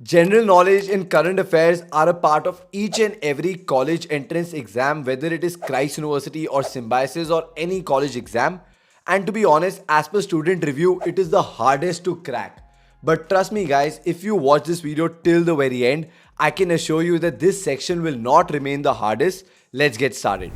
General knowledge and current affairs are a part of each and every college entrance exam, whether it is Christ University or Symbiosis or any college exam. And to be honest, as per student review, it is the hardest to crack. But trust me, guys, if you watch this video till the very end, I can assure you that this section will not remain the hardest. Let's get started.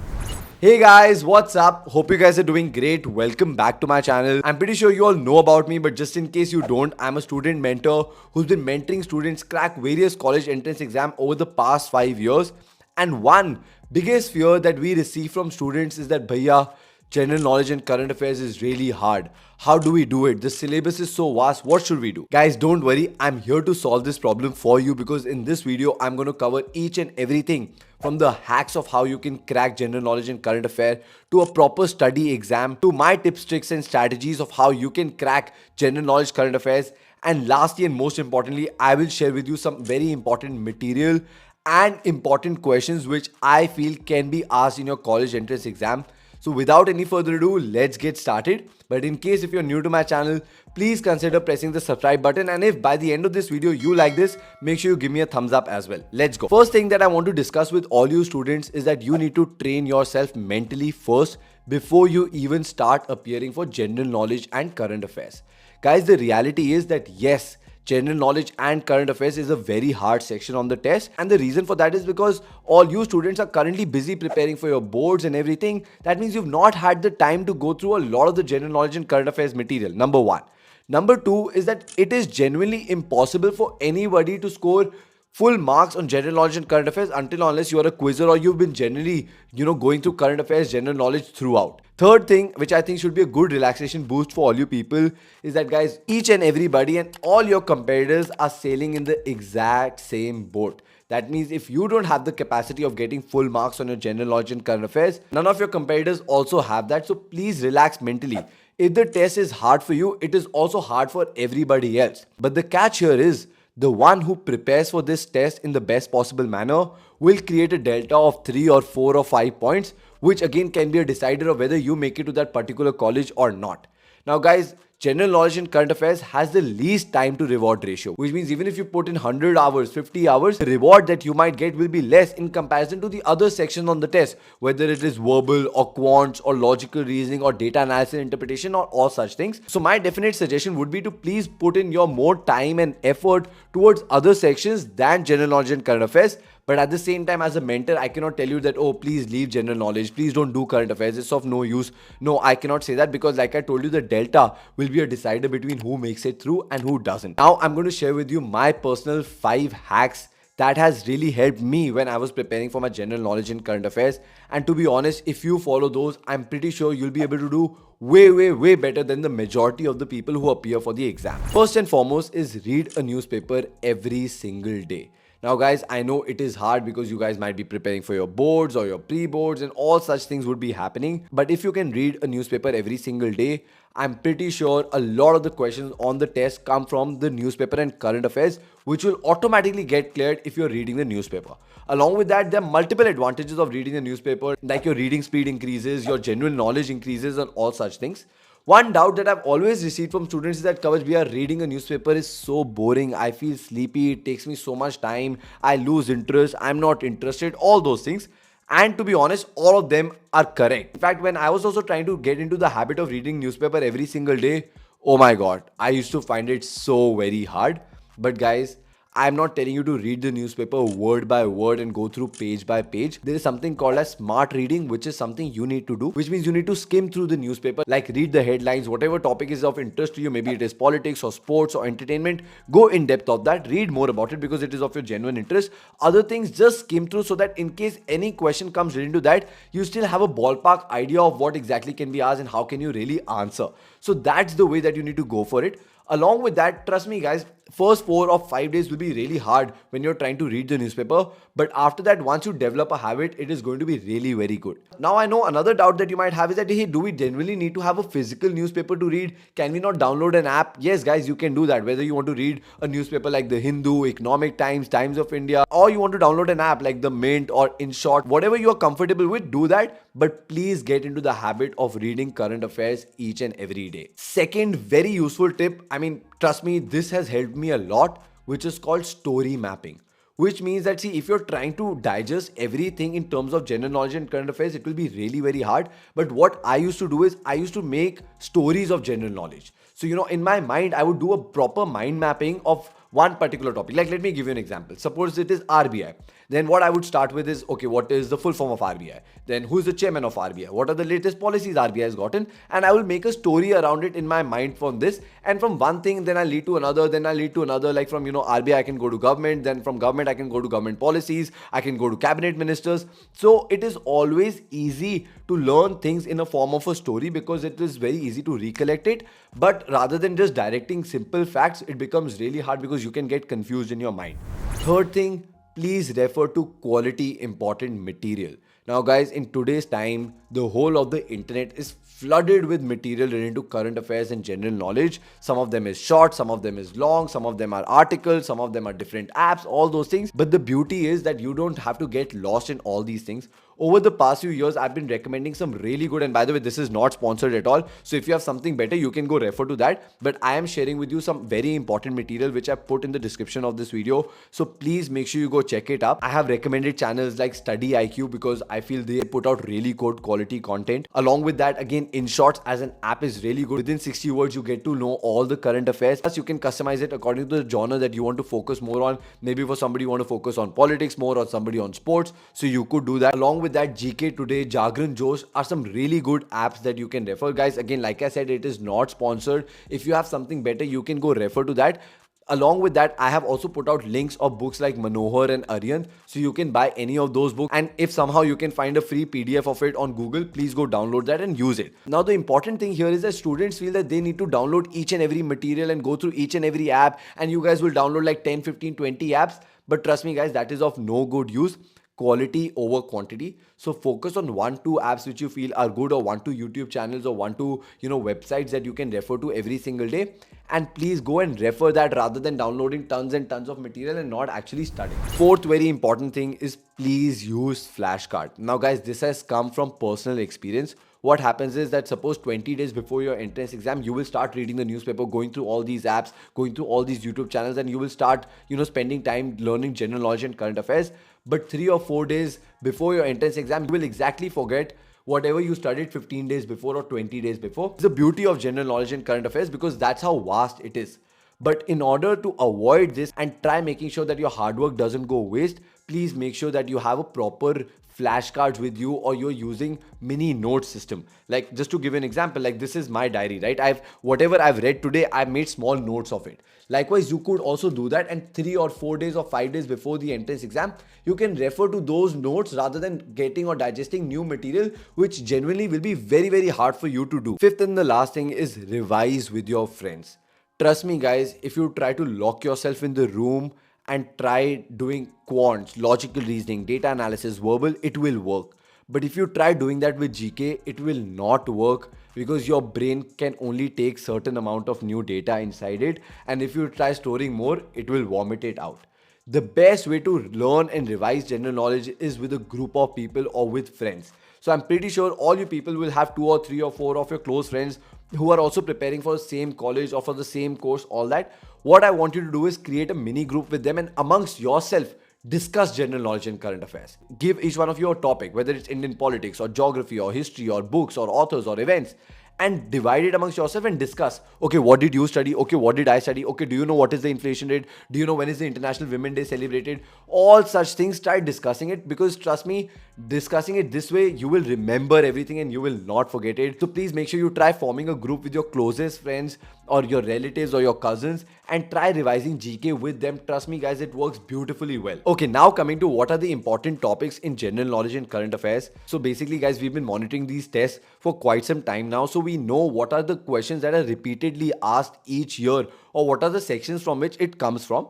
Hey guys, what's up? Hope you guys are doing great. Welcome back to my channel. I'm pretty sure you all know about me, but just in case you don't, I'm a student mentor who's been mentoring students crack various college entrance exam over the past 5 years. And one biggest fear that we receive from students is that bhaiya, general knowledge and current affairs is really hard. How do we do it? The syllabus is so vast. What should we do? Guys, don't worry. I'm here to solve this problem for you because in this video, I'm going to cover each and everything from the hacks of how you can crack general knowledge and current affair to a proper study exam to my tips, tricks and strategies of how you can crack general knowledge, current affairs. And lastly and most importantly, I will share with you some very important material and important questions which I feel can be asked in your college entrance exam. So without any further ado, let's get started. But in case if you're new to my channel, please consider pressing the subscribe button. And if by the end of this video you like this, make sure you give me a thumbs up as well. Let's go. First thing that I want to discuss with all you students is that you need to train yourself mentally first before you even start appearing for general knowledge and current affairs. Guys, the reality is that yes, general knowledge and current affairs is a very hard section on the test, and the reason for that is because all you students are currently busy preparing for your boards and everything. That means you've not had the time to go through a lot of the general knowledge and current affairs material. Number one. Number two is that it is genuinely impossible for anybody to score full marks on general knowledge and current affairs until unless you are a quizzer or you've been generally, going through current affairs, general knowledge throughout. Third thing, which I think should be a good relaxation boost for all you people, is that guys, each and everybody and all your competitors are sailing in the exact same boat. That means if you don't have the capacity of getting full marks on your general knowledge and current affairs, none of your competitors also have that. So please relax mentally. If the test is hard for you, it is also hard for everybody else. But the catch here is, the one who prepares for this test in the best possible manner will create a delta of 3 or 4 or 5 points, which again can be a decider of whether you make it to that particular college or not. Now guys, general knowledge and current affairs has the least time to reward ratio, which means even if you put in 100 hours, 50 hours, the reward that you might get will be less in comparison to the other sections on the test, whether it is verbal or quants or logical reasoning or data analysis interpretation or all such things. So my definite suggestion would be to please put in your more time and effort towards other sections than general knowledge and current affairs. But at the same time, as a mentor, I cannot tell you that, oh, please leave general knowledge, please don't do current affairs, it's of no use. No, I cannot say that because like I told you, the delta will be a decider between who makes it through and who doesn't. Now I'm going to share with you my personal 5 hacks that has really helped me when I was preparing for my general knowledge and current affairs. And to be honest, if you follow those, I'm pretty sure you'll be able to do way better than the majority of the people who appear for the exam. First and foremost is read a newspaper every single day. Now guys, I know it is hard because you guys might be preparing for your boards or your pre-boards and all such things would be happening. But if you can read a newspaper every single day, I'm pretty sure a lot of the questions on the test come from the newspaper and current affairs, which will automatically get cleared if you're reading the newspaper. Along with that, there are multiple advantages of reading the newspaper, like your reading speed increases, your general knowledge increases and all such things. One doubt that I've always received from students is that Kavach bhaiya, reading a newspaper is so boring. I feel sleepy. It takes me so much time. I lose interest. I'm not interested. All those things. And to be honest, all of them are correct. In fact, when I was also trying to get into the habit of reading newspaper every single day, oh my god, I used to find it so very hard. But guys, I'm not telling you to read the newspaper word by word and go through page by page. There is something called as smart reading, which is something you need to do, which means you need to skim through the newspaper, like read the headlines, whatever topic is of interest to you, maybe it is politics or sports or entertainment, go in depth of that, read more about it because it is of your genuine interest. Other things, just skim through so that in case any question comes related to that, you still have a ballpark idea of what exactly can be asked and how can you really answer. So that's the way that you need to go for it. Along with that, trust me guys, first 4 or 5 days will be really hard when you're trying to read the newspaper. But after that, once you develop a habit, it is going to be really very good. Now I know another doubt that you might have is that, hey, do we genuinely need to have a physical newspaper to read? Can we not download an app? Yes guys, you can do that. Whether you want to read a newspaper like the Hindu, Economic Times, Times of India, or you want to download an app like the Mint or InShot, whatever you are comfortable with, do that. But please get into the habit of reading current affairs each and every day. Second very useful tip, I mean, trust me, this has helped me a lot. which is called story mapping. Which means that, see, if you're trying to digest everything in terms of general knowledge and current affairs, it will be really very hard. But what I used to do is I used to make stories of general knowledge. So, in my mind, I would do a proper mind mapping of one particular topic. Like, let me give you an example. Suppose it is RBI. Then what I would start with is, okay, what is the full form of RBI? Then who is the chairman of RBI? What are the latest policies RBI has gotten? And I will make a story around it in my mind from this. And from one thing, then I lead to another, then I lead to another. Like from, RBI, I can go to government. Then from government, I can go to government policies. I can go to cabinet ministers. So it is always easy to learn things in a form of a story because it is very easy to recollect it. But rather than just directing simple facts, it becomes really hard because you can get confused in your mind. Third thing, please refer to quality important material. Now guys, in today's time, the whole of the internet is flooded with material related to current affairs and general knowledge. Some of them is short, some of them is long, some of them are articles, some of them are different apps, all those things. But the beauty is that you don't have to get lost in all these things. Over the past few years, I've been recommending some really good, and by the way, this is not sponsored at all. So if you have something better, you can go refer to that. But I am sharing with you some very important material which I put in the description of this video. So please make sure you go check it up. I have recommended channels like Study IQ because I feel they put out really good quality content. Along with that, again, InShorts as an app is really good. Within 60 words, you get to know all the current affairs. Plus, you can customize it according to the genre that you want to focus more on. Maybe for somebody you want to focus on politics more, or somebody on sports. So you could do that. Along with that, GK Today, Jagran Josh are some really good apps that you can refer. Guys, again, like I said, it is not sponsored. If you have something better, you can go refer to that. Along with that, I have also put out links of books like Manohar and Aryan, so you can buy any of those books. And if somehow you can find a free PDF of it on Google, please go download that and use it. Now, the important thing here is that students feel that they need to download each and every material and go through each and every app, and you guys will download like 10, 15, 20 apps. But trust me guys, that is of no good use. Quality over quantity. So focus on 1-2 apps which you feel are good, or 1-2 YouTube channels, or 1-2 websites that you can refer to every single day. And please go and refer that rather than downloading tons and tons of material and not actually studying. Fourth very important thing is please use flashcard. Now guys, this has come from personal experience. What happens is that suppose 20 days before your entrance exam, you will start reading the newspaper, going through all these apps, going through all these YouTube channels, and you will start, spending time learning general knowledge and current affairs. But 3 or 4 days before your entrance exam, you will exactly forget whatever you studied 15 days before or 20 days before. It's the beauty of general knowledge and current affairs because that's how vast it is. But in order to avoid this and try making sure that your hard work doesn't go waste, please make sure that you have a proper flashcards with you, or you're using mini note system. Like, just to give an example, like this is my diary, right? Whatever I've read today, I made small notes of it. Likewise, you could also do that, and 3 or 4 days or 5 days before the entrance exam, you can refer to those notes rather than getting or digesting new material, which genuinely will be very, very hard for you to do. Fifth and the last thing is revise with your friends. Trust me guys, if you try to lock yourself in the room and try doing quants, logical reasoning, data analysis, verbal, it will work. But if you try doing that with GK, it will not work because your brain can only take certain amount of new data inside it. And if you try storing more, it will vomit it out. The best way to learn and revise general knowledge is with a group of people or with friends. So I'm pretty sure all you people will have 2 or 3 or 4 of your close friends who are also preparing for the same college or for the same course, all that. What I want you to do is create a mini group with them and amongst yourself, discuss general knowledge and current affairs. Give each one of you a topic, whether it's Indian politics or geography or history or books or authors or events, and divide it amongst yourself and discuss. Okay, what did you study? Okay, what did I study? Okay, do you know what is the inflation rate? Do you know when is the International Women's Day celebrated? All such things, try discussing it, because trust me, discussing it this way, you will remember everything and you will not forget it. So please make sure you try forming a group with your closest friends or your relatives or your cousins and try revising GK with them. Trust me guys, it works beautifully well. Okay, now coming to what are the important topics in general knowledge and current affairs. So basically guys, we've been monitoring these tests for quite some time now. So we know what are the questions that are repeatedly asked each year, or what are the sections from which it comes from.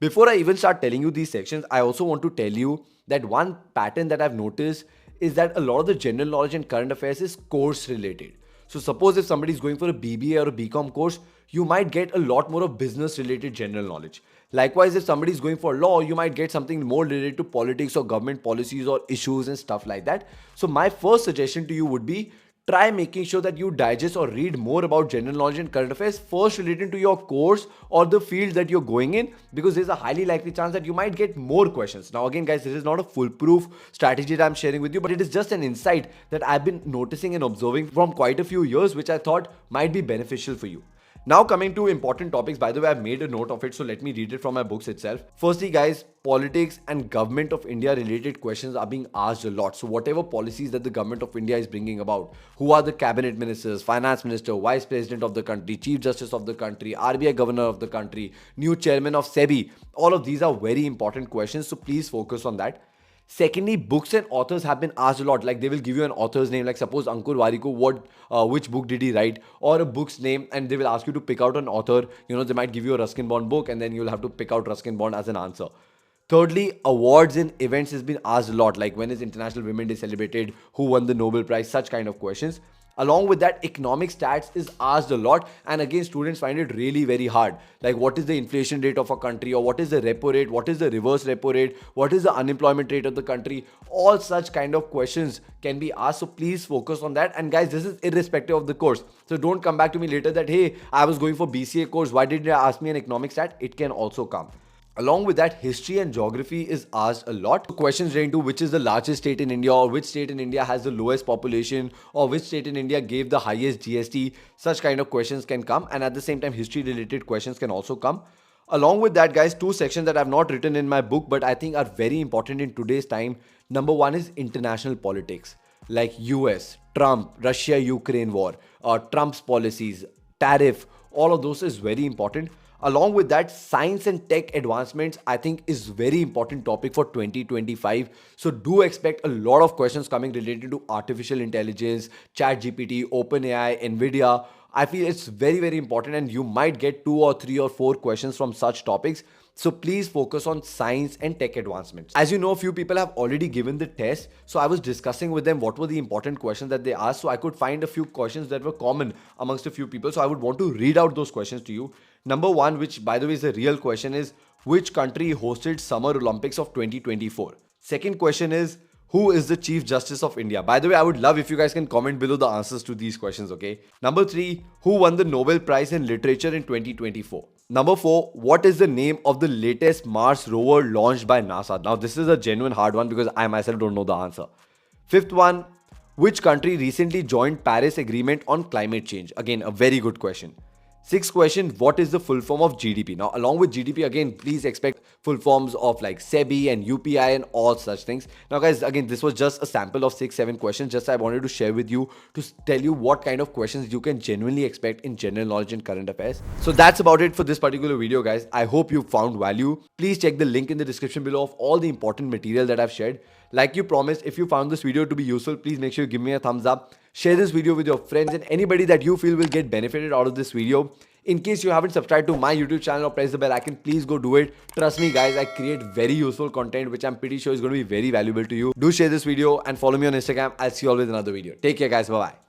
Before I even start telling you these sections, I also want to tell you that one pattern that I've noticed is that a lot of the general knowledge and current affairs is course related. So suppose if somebody is going for a BBA or a BCom course, you might get a lot more of business related general knowledge. Likewise, if somebody is going for law, you might get something more related to politics or government policies or issues and stuff like that. So my first suggestion to you would be try making sure that you digest or read more about general knowledge and current affairs first relating to your course or the field that you're going in, because there's a highly likely chance that you might get more questions. Now again guys, this is not a foolproof strategy that I'm sharing with you, but it is just an insight that I've been noticing and observing from quite a few years, which I thought might be beneficial for you. Now coming to important topics, by the way, I've made a note of it, so let me read it from my books itself. Firstly, guys, politics and government of India related questions are being asked a lot. So whatever policies that the government of India is bringing about, who are the cabinet ministers, finance minister, vice president of the country, chief justice of the country, RBI governor of the country, new chairman of SEBI, all of these are very important questions. So please focus on that. Secondly, books and authors have been asked a lot. Like they will give you an author's name, like suppose Ankur Warikoo, which book did he write, or a book's name, and they will ask you to pick out an author. They might give you a Ruskin Bond book, and then you'll have to pick out Ruskin Bond as an answer. Thirdly, awards and events has been asked a lot, like when is International Women Day celebrated, who won the Nobel Prize, such kind of questions. Along with that, economic stats is asked a lot, and again students find it really very hard, like what is the inflation rate of a country, or what is the repo rate, what is the reverse repo rate, what is the unemployment rate of the country. All such kind of questions can be asked, so please focus on that. And guys, this is irrespective of the course, so don't come back to me later that hey, I was going for BCA course, why did you ask me an economic stat? It can also come. Along with that, history and geography is asked a lot. Questions relating to which is the largest state in India, or which state in India has the lowest population, or which state in India gave the highest GST. Such kind of questions can come, and at the same time, history related questions can also come. Along with that, guys, two sections that I've not written in my book but I think are very important in today's time. Number one is international politics, like US, Trump, Russia, Ukraine war, Trump's policies, tariff, all of those is very important. Along with that, science and tech advancements I think is very important topic for 2025. So do expect a lot of questions coming related to artificial intelligence, chat GPT, OpenAI, Nvidia. I feel it's very very important, and you might get 2 or 3 or 4 questions from such topics. So please focus on science and tech advancements. As you know, a few people have already given the test. So I was discussing with them what were the important questions that they asked. So I could find a few questions that were common amongst a few people. So I would want to read out those questions to you. Number one, which by the way is a real question, is which country hosted Summer Olympics of 2024? Second question is, who is the Chief Justice of India? By the way, I would love if you guys can comment below the answers to these questions, okay? Number three, who won the Nobel Prize in Literature in 2024? Number four, what is the name of the latest Mars rover launched by NASA? Now, this is a genuine hard one because I myself don't know the answer. Fifth one, which country recently joined Paris Agreement on climate change? Again, a very good question. Sixth question, what is the full form of GDP? Now, along with GDP, again, please expect full forms of like SEBI and UPI and all such things. Now, guys, again, this was just a sample of 6-7 questions. Just I wanted to share with you to tell you what kind of questions you can genuinely expect in general knowledge and current affairs. So that's about it for this particular video, guys. I hope you found value. Please check the link in the description below of all the important material that I've shared. Like you promised, if you found this video to be useful, please make sure you give me a thumbs up. Share this video with your friends and anybody that you feel will get benefited out of this video. In case you haven't subscribed to my YouTube channel or press the bell icon, please go do it. Trust me guys, I create very useful content which I'm pretty sure is going to be very valuable to you. Do share this video and follow me on Instagram. I'll see you all with another video. Take care guys. Bye-bye.